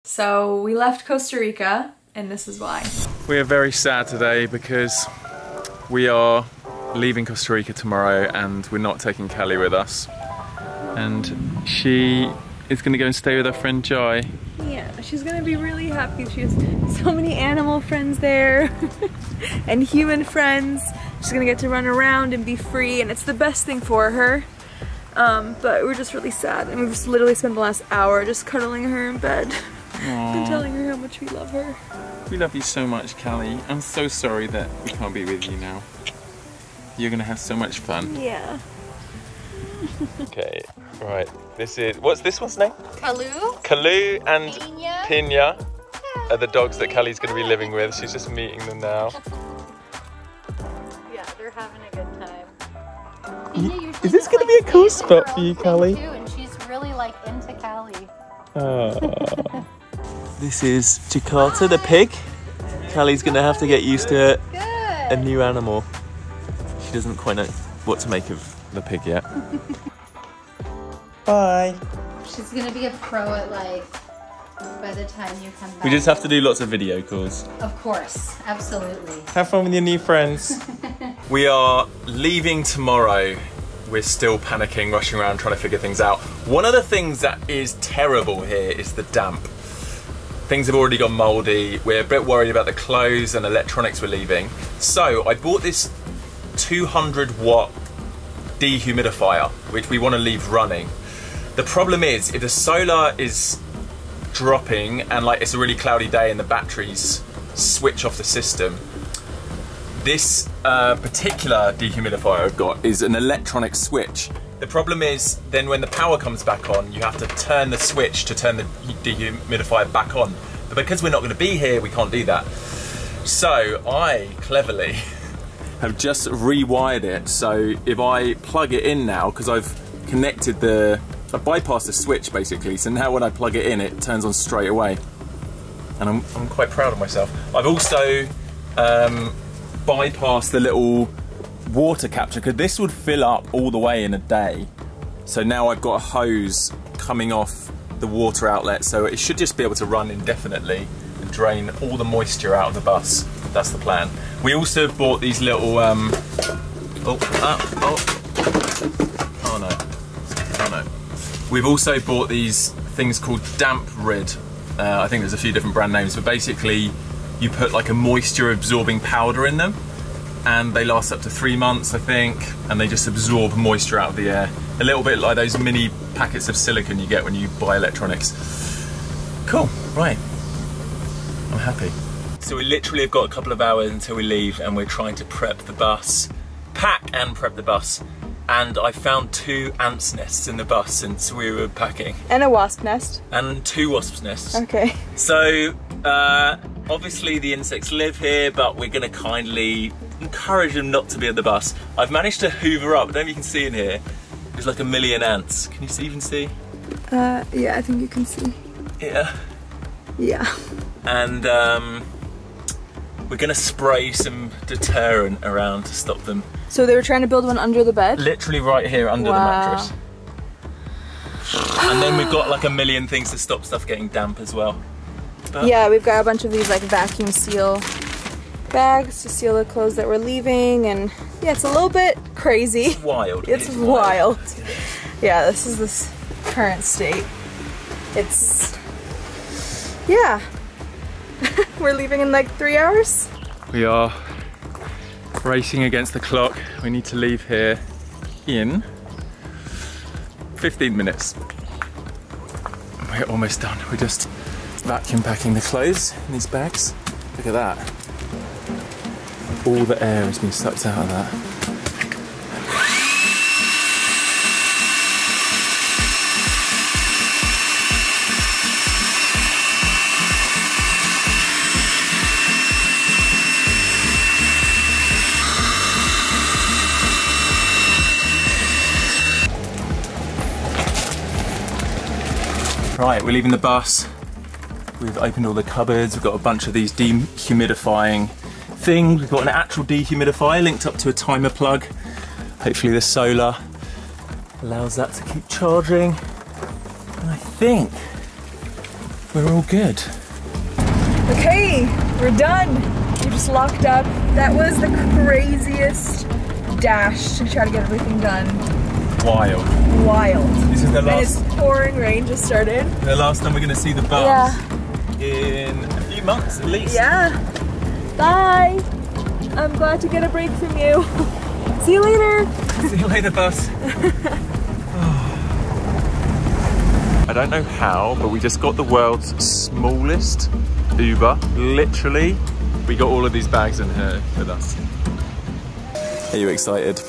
So we left Costa Rica, and this is why. We are very sad today because we are leaving Costa Rica tomorrow and we're not taking Callie with us. And she is going to go and stay with her friend Jai. Yeah, she's going to be really happy. She has so many animal friends there and human friends. She's going to get to run around and be free, and it's the best thing for her. But we're just really sad, and we've just literally spent the last hour just cuddling her in bed. And telling her how much we love her. We love you so much, Callie. I'm so sorry that we can't be with you now. You're gonna have so much fun. Yeah. Okay, right. This is, what's this one's name? Kalu. Kalu and Pina Yeah. are the dogs that Callie's gonna be living with. She's just meeting them now. Yeah, they're having a good time. Is this gonna be a cool spot for you, Callie? And she's really like into Callie. This is Jakarta, the pig. Callie's gonna have to get used to a new animal. She doesn't quite know what to make of the pig yet. Bye. She's gonna be a pro at like by the time you come back. We just have to do lots of video calls. Of course, absolutely. Have fun with your new friends. We are leaving tomorrow. We're still panicking, rushing around, trying to figure things out. One of the things that is terrible here is the damp. Things have already gone mouldy. We're a bit worried about the clothes and electronics we're leaving. So I bought this 200-watt dehumidifier, which we want to leave running. The problem is, if the solar is dropping and like it's a really cloudy day and the batteries switch off the system, this particular dehumidifier I've got is an electronic switch. The problem is then when the power comes back on, you have to turn the switch to turn the dehumidifier back on. But because we're not going to be here, we can't do that. So I cleverly have just rewired it. So if I plug it in now, because I've connected I bypassed the switch basically. So now when I plug it in, it turns on straight away. And I'm quite proud of myself. I've also bypassed the little water capture, because this would fill up all the way in a day. So now I've got a hose coming off the water outlet, so it should just be able to run indefinitely and drain all the moisture out of the bus. That's the plan. We also bought these little oh no. We've also bought these things called Damp Rid. I think there's a few different brand names, but basically you put like a moisture absorbing powder in them, and they last up to 3 months, I think, and they just absorb moisture out of the air. A little bit like those mini packets of silicone you get when you buy electronics. Cool, right. I'm happy. So we literally have got a couple of hours until we leave, and we're trying to prep the bus, pack and prep the bus. And I found 2 ants' nests in the bus since we were packing. And a wasp nest. And 2 wasp nests. Okay. So, obviously the insects live here, but we're gonna kindly encourage them not to be on the bus. I've managed to hoover up, I don't know if you can see in here, there's like 1 million ants. Can you even see? Yeah, I think you can see. Yeah. Yeah. And we're gonna spray some deterrent around to stop them. So they were trying to build one under the bed? Literally right here under the mattress. And then we've got like 1 million things to stop stuff getting damp as well. But yeah, we've got a bunch of these like vacuum seal bags to seal the clothes that we're leaving, and yeah, it's a little bit crazy. It's wild. It's wild. Yeah, this is this current state. It's, yeah. We're leaving in like 3 hours. We are racing against the clock. We need to leave here in 15 minutes. We're almost done. We're just vacuum packing the clothes in these bags. Look at that. All the air has been sucked out of that. Right, we're leaving the bus. We've opened all the cupboards. We've got a bunch of these dehumidifying things. We've got an actual dehumidifier linked up to a timer plug. Hopefully the solar allows that to keep charging. And I think we're all good. Okay, we're done. We just locked up. That was the craziest dash to try to get everything done. Wild. Wild. This is the last. And it's pouring rain just started. The last time we're gonna see the bus in a few months at least. Yeah. Bye. I'm glad to get a break from you. See you later. See you later, bus. I don't know how, but we just got the world's smallest Uber. Literally, we got all of these bags in here with us. Are you excited?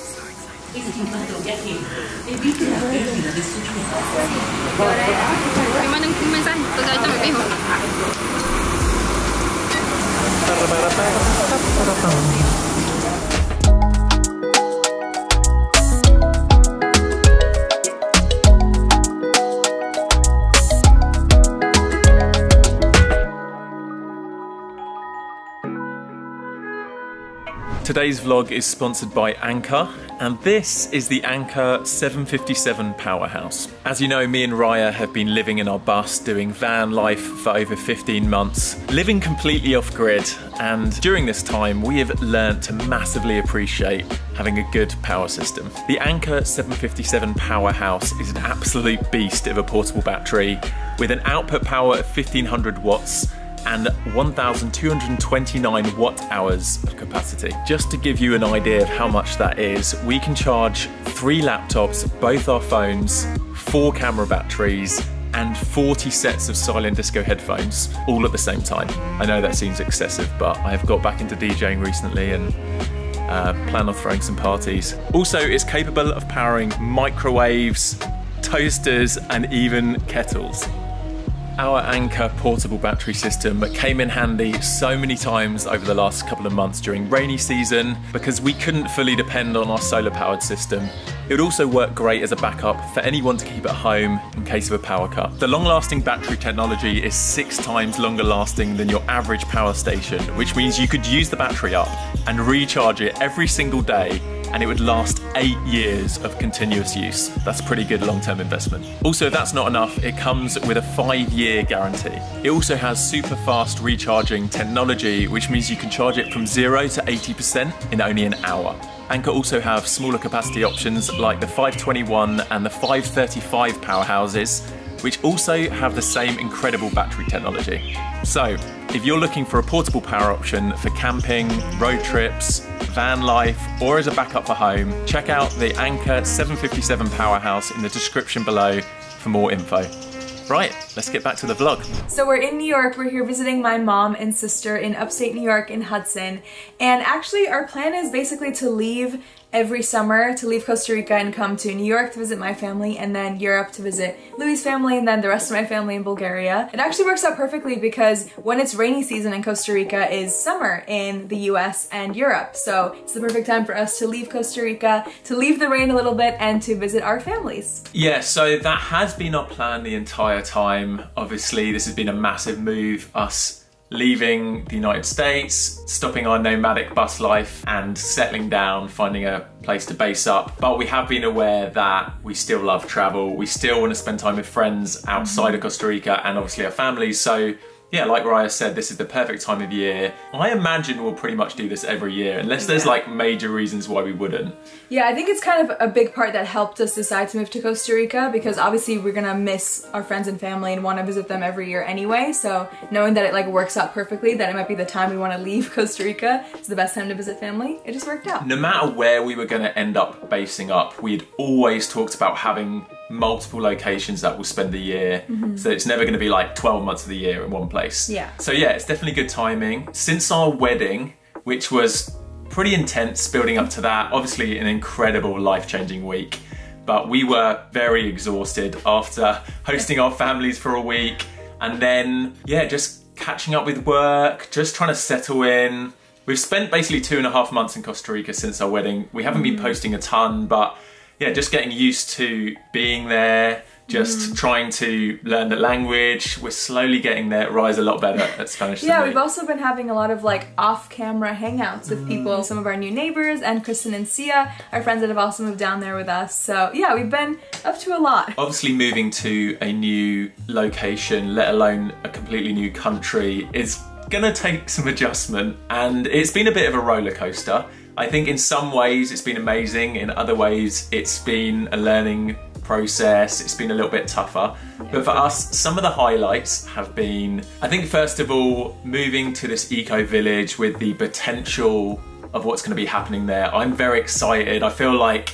Today's vlog is sponsored by Anchor, and this is the Anchor 757 Powerhouse. As you know, me and Raya have been living in our bus, doing van life for over 15 months, living completely off grid, and during this time we have learnt to massively appreciate having a good power system. The Anchor 757 Powerhouse is an absolute beast of a portable battery with an output power of 1500 watts and 1,229 watt-hours of capacity. Just to give you an idea of how much that is, we can charge 3 laptops, both our phones, 4 camera batteries, and 40 sets of silent disco headphones, all at the same time. I know that seems excessive, but I've got back into DJing recently and plan on throwing some parties. Also, it's capable of powering microwaves, toasters, and even kettles. Our Anchor portable battery system came in handy so many times over the last couple of months during rainy season because we couldn't fully depend on our solar powered system. It would also work great as a backup for anyone to keep at home in case of a power cut. The long lasting battery technology is 6 times longer lasting than your average power station, which means you could use the battery up and recharge it every single day, and it would last 8 years of continuous use. That's a pretty good long-term investment. Also, if that's not enough, it comes with a 5-year guarantee. It also has super fast recharging technology, which means you can charge it from 0 to 80% in only an hour. Anchor also have smaller capacity options like the 521 and the 535 powerhouses, which also have the same incredible battery technology. So, if you're looking for a portable power option for camping, road trips, van life, or as a backup for home, check out the Anchor 757 Powerhouse in the description below for more info. Right, let's get back to the vlog. So we're in New York. We're here visiting my mom and sister in upstate New York in Hudson. And actually our plan is basically to leave every summer, to leave Costa Rica and come to New York to visit my family, and then Europe to visit Louis' family, and then the rest of my family in Bulgaria. It actually works out perfectly because when it's rainy season in Costa Rica is summer in the US and Europe. So it's the perfect time for us to leave Costa Rica, to leave the rain a little bit, and to visit our families. Yeah, so that has been our plan the entire time. Obviously, this has been a massive move, us leaving the United States, stopping our nomadic bus life and settling down, finding a place to base up. But we have been aware that we still love travel. We still want to spend time with friends outside of Costa Rica and obviously our families. So yeah, like Raya said, this is the perfect time of year. I imagine we'll pretty much do this every year, unless there's like major reasons why we wouldn't. Yeah, I think it's kind of a big part that helped us decide to move to Costa Rica, because obviously we're gonna miss our friends and family and want to visit them every year anyway. So knowing that it like works out perfectly, that it might be the time we want to leave Costa Rica, it's the best time to visit family, it just worked out. No matter where we were gonna end up basing up, we'd always talked about having multiple locations that we'll spend the year. So it's never going to be like 12 months of the year in one place. Yeah. So yeah, it's definitely good timing. Since our wedding, which was pretty intense building up to that, obviously an incredible life-changing week, but we were very exhausted after hosting our families for a week, and then yeah, just catching up with work, just trying to settle in. We've spent basically 2.5 months in Costa Rica since our wedding. We haven't been posting a ton, but yeah, just getting used to being there, just trying to learn the language. We're slowly getting there. Raya's a lot better at Spanish than me. We've also been having a lot of like off-camera hangouts with people, some of our new neighbors, and Kristen and Sia, our friends that have also moved down there with us. So yeah, we've been up to a lot. Obviously moving to a new location, let alone a completely new country, is gonna take some adjustment, and it's been a bit of a roller coaster. I think in some ways it's been amazing, in other ways it's been a learning process, it's been a little bit tougher. But for us, some of the highlights have been, I think first of all, moving to this eco village with the potential of what's going to be happening there. I'm very excited. I feel like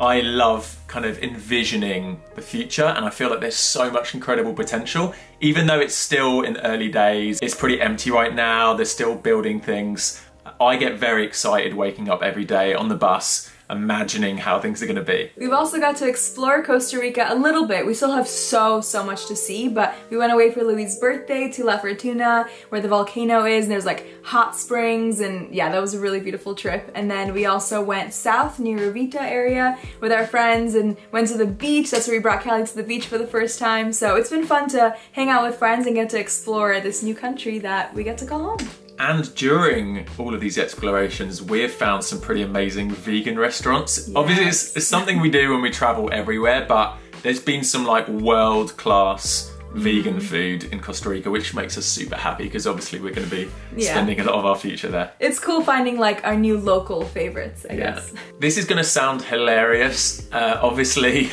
I love kind of envisioning the future, and I feel like there's so much incredible potential. Even though it's still in the early days, it's pretty empty right now, they're still building things. I get very excited waking up every day on the bus, imagining how things are going to be. We've also got to explore Costa Rica a little bit. We still have so much to see, but we went away for Louis' birthday to La Fortuna, where the volcano is, and there's like hot springs, and yeah, that was a really beautiful trip. And then we also went south near Rovita area with our friends and went to the beach. That's where we brought Callie to the beach for the first time. So it's been fun to hang out with friends and get to explore this new country that we get to call home. And during all of these explorations, we've found some pretty amazing vegan restaurants. Yes. Obviously, it's something we do when we travel everywhere, but there's been some like world-class vegan food in Costa Rica, which makes us super happy because obviously we're going to be spending a lot of our future there. It's cool finding like our new local favorites, I guess. This is going to sound hilarious. Obviously,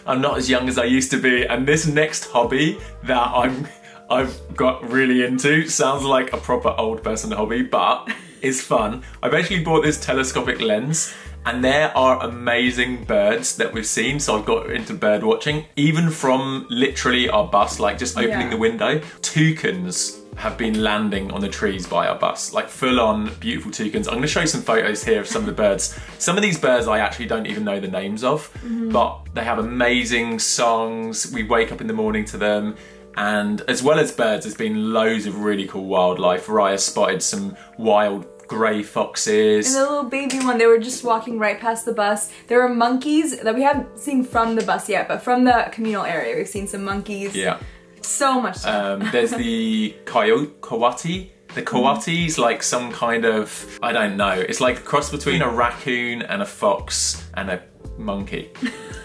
I'm not as young as I used to be, and this next hobby that I've got really into sounds like a proper old person hobby, but it's fun. I basically bought this telescopic lens, and there are amazing birds that we've seen, so I've got into bird watching. Even from literally our bus, like just opening the window, toucans have been landing on the trees by our bus, like full on beautiful toucans. I'm gonna show you some photos here of some of the birds. Some of these birds I actually don't even know the names of, but they have amazing songs. We wake up in the morning to them. And as well as birds, there's been loads of really cool wildlife. Raya spotted some wild grey foxes. And the little baby one, they were just walking right past the bus. There were monkeys that we haven't seen from the bus yet, but from the communal area, we've seen some monkeys. Yeah. So much stuff. There's the coati. The coati's like some kind of, I don't know, it's like a cross between a raccoon and a fox and a monkey.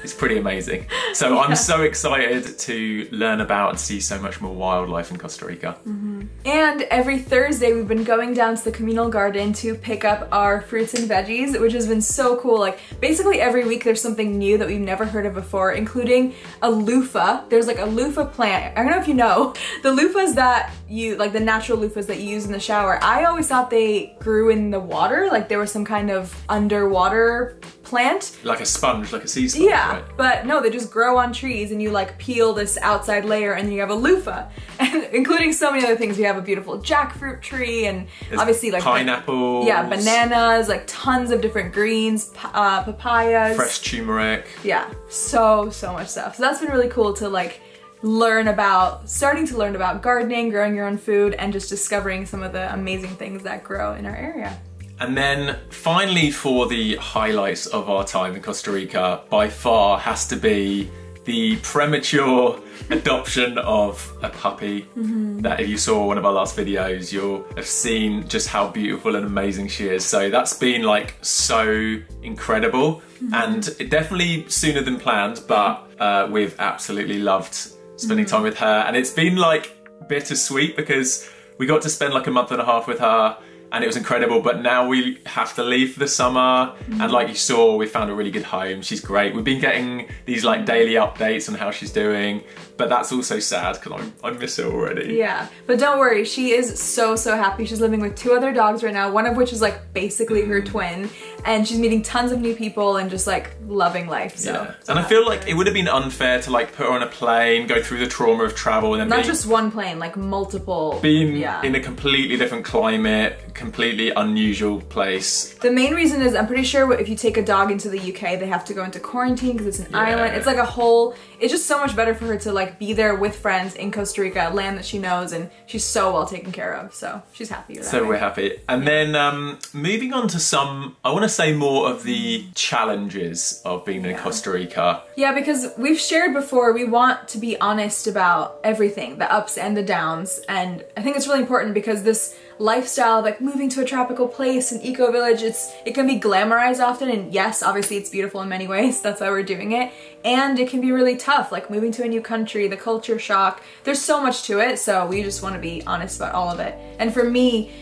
It's pretty amazing. So I'm so excited to learn about and see so much more wildlife in Costa Rica. And every Thursday we've been going down to the communal garden to pick up our fruits and veggies, which has been so cool. Like basically every week there's something new that we've never heard of before, including a loofah. There's like a loofah plant. I don't know if you know, the loofahs that you, like the natural loofahs that you use in the shower, I always thought they grew in the water, like there was some kind of underwater plant. Like a sponge, like a sea sponge, right? But no, they just grow on trees and you like peel this outside layer and then you have a loofah. And including so many other things. We have a beautiful jackfruit tree and there's obviously like pineapples. Yeah, bananas, like tons of different greens, papayas. Fresh turmeric. Yeah, so much stuff. So that's been really cool to like learn about, starting to learn about gardening, growing your own food, and just discovering some of the amazing things that grow in our area. And then finally, for the highlights of our time in Costa Rica, by far has to be the premature adoption of a puppy. That if you saw one of our last videos, you'll have seen just how beautiful and amazing she is. So that's been like so incredible, and definitely sooner than planned, but we've absolutely loved spending time with her. And it's been like bittersweet because we got to spend like a month and a half with her, and it was incredible, but now we have to leave for the summer. And like you saw, we found a really good home. She's great. We've been getting these like daily updates on how she's doing, but that's also sad because I miss her already. Yeah, but don't worry, she is so happy. She's living with 2 other dogs right now, one of which is like basically her twin, and she's meeting tons of new people and just like loving life. So and I feel like it would have been unfair to like put her on a plane, go through the trauma of travel, and then not just one plane, like multiple. Being in a completely different climate, completely unusual place. The main reason is I'm pretty sure if you take a dog into the UK, they have to go into quarantine because it's an island. It's like a whole, it's just so much better for her to like be there with friends in Costa Rica, a land that she knows, and she's so well taken care of. So she's happy with that. So we're happy. And then moving on to some, I want to say more of the challenges of being in Costa Rica. Yeah, because we've shared before, we want to be honest about everything, the ups and the downs. And I think it's really important because this lifestyle of like moving to a tropical place, an eco village, it can be glamorized often, and yes, obviously it's beautiful in many ways, that's why we're doing it, and it can be really tough, like moving to a new country, the culture shock, there's so much to it, so we just want to be honest about all of it. And for me,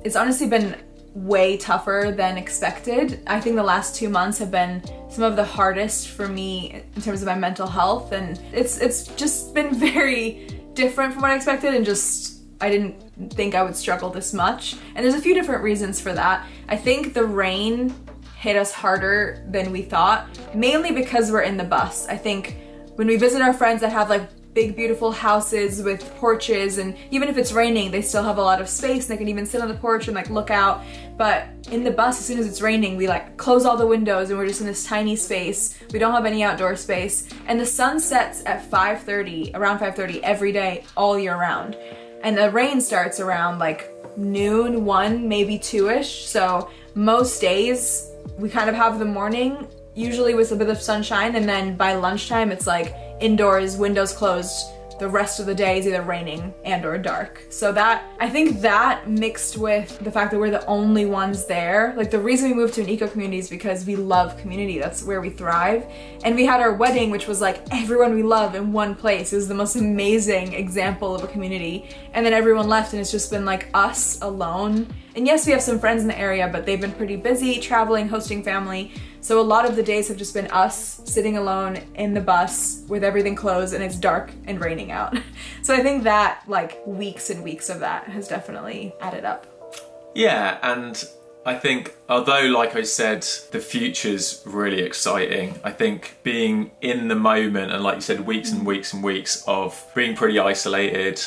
it's honestly been way tougher than expected. I think the last 2 months have been some of the hardest for me in terms of my mental health, and it's just been very different from what I expected, and just I didn't think I would struggle this much. And there's a few different reasons for that. I think the rain hit us harder than we thought, mainly because we're in the bus. I think when we visit our friends that have like big beautiful houses with porches, and even if it's raining they still have a lot of space and they can even sit on the porch and like look out. But in the bus, as soon as it's raining, we like close all the windows and we're just in this tiny space. We don't have any outdoor space, and the sun sets at 5:30, around 5:30 every day all year round. And the rain starts around like noon, 1, maybe 2-ish. So most days we kind of have the morning, usually with a bit of sunshine, and then by lunchtime it's like indoors, windows closed. The rest of the day is either raining and or dark. So that, I think that mixed with the fact that we're the only ones there, like the reason we moved to an eco community is because we love community, that's where we thrive. And we had our wedding, which was like everyone we love in one place. It was the most amazing example of a community. And then everyone left and it's just been like us alone. And yes, we have some friends in the area, but they've been pretty busy traveling, hosting family. So a lot of the days have just been us sitting alone in the bus with everything closed and it's dark and raining out. So I think that like weeks and weeks of that has definitely added up. Yeah, and I think although, like I said, the future's really exciting, I think being in the moment and like you said, weeks and weeks and weeks of being pretty isolated,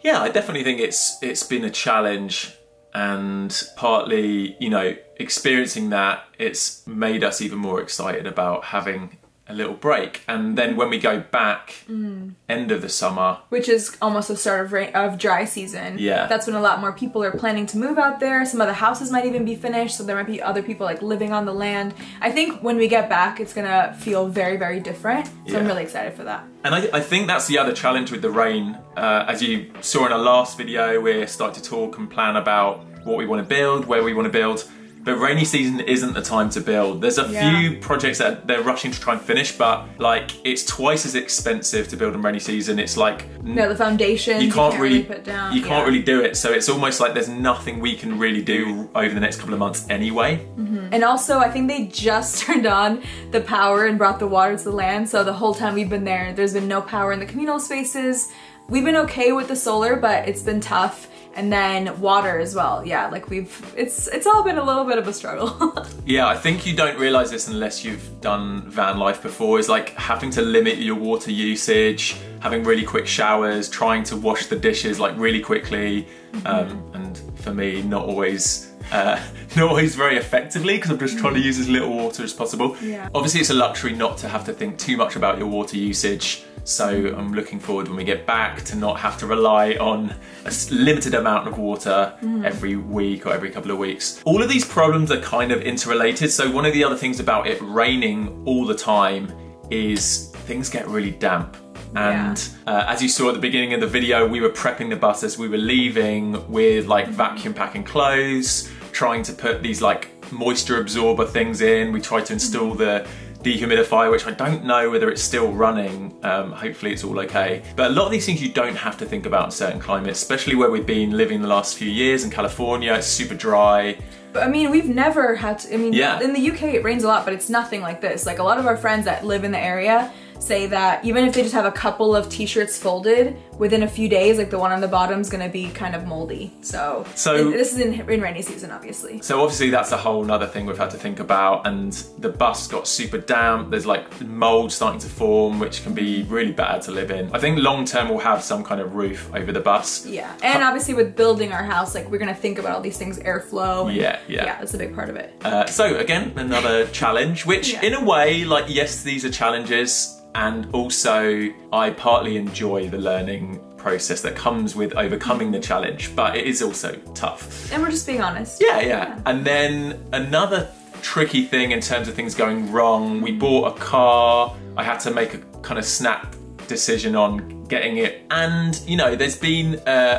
yeah, I definitely think it's been a challenge. And partly, you know, experiencing that, it's made us even more excited about having a little break. And then when we go back, end of the summer, which is almost the start of dry season, that's when a lot more people are planning to move out there. Some of the houses might even be finished, so there might be other people like living on the land. I think when we get back, it's gonna feel very, very different. So I'm really excited for that. And I think that's the other challenge with the rain. As you saw in our last video, we're starting to talk and plan about what we want to build, where we want to build. But rainy season isn't the time to build. There's a few projects that they're rushing to try and finish, but like it's twice as expensive to build in rainy season. It's like the foundation you can't really put down. You can't really do it. So it's almost like there's nothing we can really do over the next couple of months anyway. And also I think they just turned on the power and brought the water to the land. So the whole time we've been there, there's been no power in the communal spaces. We've been okay with the solar, but it's been tough. And then water as well. Yeah, like it's all been a little bit of a struggle. Yeah, I think you don't realize this unless you've done van life before, is like having to limit your water usage, having really quick showers, trying to wash the dishes like really quickly. And for me, not always very effectively, because I'm just trying to use as little water as possible. Obviously it's a luxury not to have to think too much about your water usage. So I'm looking forward when we get back to not have to rely on a limited amount of water every week or every couple of weeks. All of these problems are kind of interrelated. So one of the other things about it raining all the time is things get really damp. And as you saw at the beginning of the video, we were prepping the bus as we were leaving with like vacuum packing clothes, trying to put these like moisture absorber things in. We tried to install the dehumidifier, which I don't know whether it's still running. Hopefully it's all okay. But a lot of these things you don't have to think about in certain climates, especially where we've been living the last few years in California. It's super dry. But I mean, we've never had to, in the UK it rains a lot, but it's nothing like this. Like a lot of our friends that live in the area say that even if they just have a couple of t-shirts folded, within a few days, like the one on the bottom is gonna be kind of moldy. So this is in rainy season, obviously. So obviously that's a whole nother thing we've had to think about, and the bus got super damp. There's like mold starting to form, which can be really bad to live in. I think long term we'll have some kind of roof over the bus. Yeah, and obviously with building our house, like we're gonna think about all these things, airflow. And, yeah, that's a big part of it. So again, another challenge, which in a way, like yes, these are challenges. And also, I partly enjoy the learning process that comes with overcoming the challenge, but it is also tough. And we're just being honest. Yeah. And then another tricky thing in terms of things going wrong, we bought a car. I had to make a kind of snap decision on getting it, and you know, there's been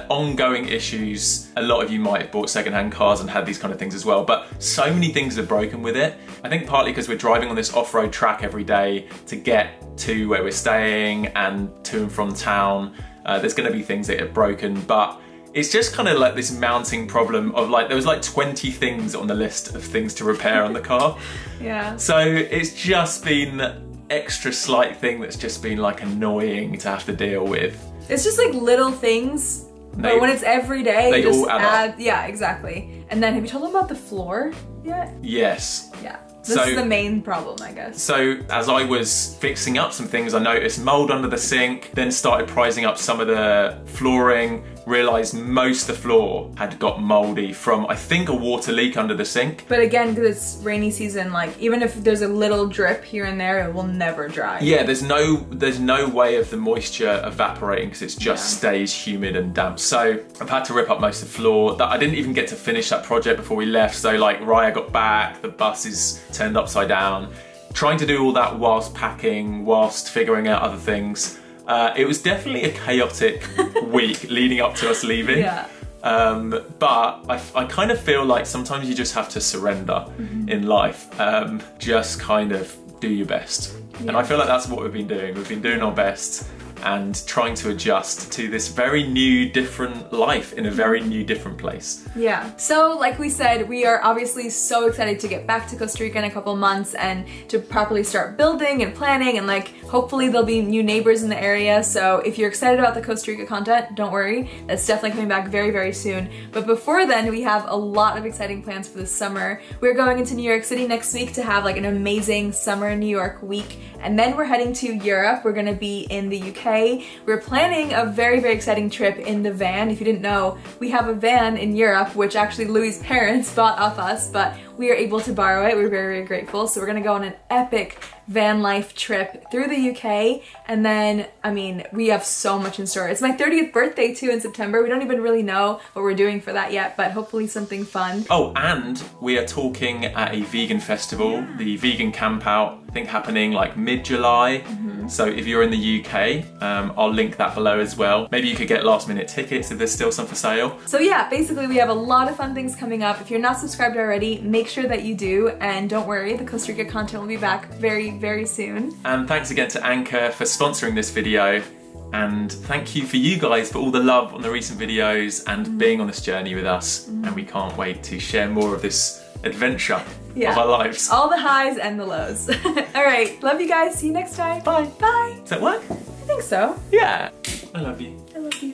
ongoing issues. A lot of you might have bought secondhand cars and had these kind of things as well, but so many things are broken with it. I think partly because we're driving on this off-road track every day to get to where we're staying and to and from town. There's going to be things that are broken, but it's just kind of like this mounting problem of like, there was like 20 things on the list of things to repair on the car. Yeah. So it's just been extra slight thing that's just been like annoying to have to deal with. It's just like little things, but when it's every day, they just all add up. Yeah, exactly. And then have you told them about the floor yet? Yes. Yeah. This is the main problem, I guess. So as I was fixing up some things, I noticed mold under the sink, then started prizing up some of the flooring, realised most of the floor had got mouldy from, I think, a water leak under the sink. But again, because it's rainy season, like even if there's a little drip here and there, it will never dry. Yeah, there's no way of the moisture evaporating because it just stays humid and damp. So I've had to rip up most of the floor. I didn't even get to finish that project before we left. So like Raya got back, the bus is turned upside down. Trying to do all that whilst packing, whilst figuring out other things. It was definitely a chaotic week leading up to us leaving. Yeah. But I kind of feel like sometimes you just have to surrender in life. Just kind of do your best. And I feel like that's what we've been doing. We've been doing our best and trying to adjust to this very new, different life in a very new, different place. Yeah. So like we said, we are obviously so excited to get back to Costa Rica in a couple months and to properly start building and planning, and like hopefully there'll be new neighbors in the area. So if you're excited about the Costa Rica content, don't worry. That's definitely coming back very, very soon. But before then, we have a lot of exciting plans for the summer. We're going into New York City next week to have like an amazing summer New York week. And then we're heading to Europe. We're gonna be in the UK. We're planning a very, very exciting trip in the van. If you didn't know, we have a van in Europe, which actually Louis' parents bought off us, but we are able to borrow it. We're very, very grateful. So we're gonna go on an epic van life trip through the UK. And then, I mean, we have so much in store. It's my 30th birthday too in September. We don't even really know what we're doing for that yet, but hopefully something fun. Oh, and we are talking at a vegan festival, the Vegan Camp Out, I think happening like mid-July. So if you're in the UK, I'll link that below as well. Maybe you could get last minute tickets if there's still some for sale. So yeah, basically we have a lot of fun things coming up. If you're not subscribed already, make sure that you do. And don't worry, the Costa Rica content will be back very, very soon. And thanks again to Anchor for sponsoring this video. And thank you for you guys for all the love on the recent videos and being on this journey with us. And we can't wait to share more of this adventure of our lives. All the highs and the lows. All right, love you guys. See you next time. Bye. Bye. Does that work? I think so. Yeah. I love you. I love you.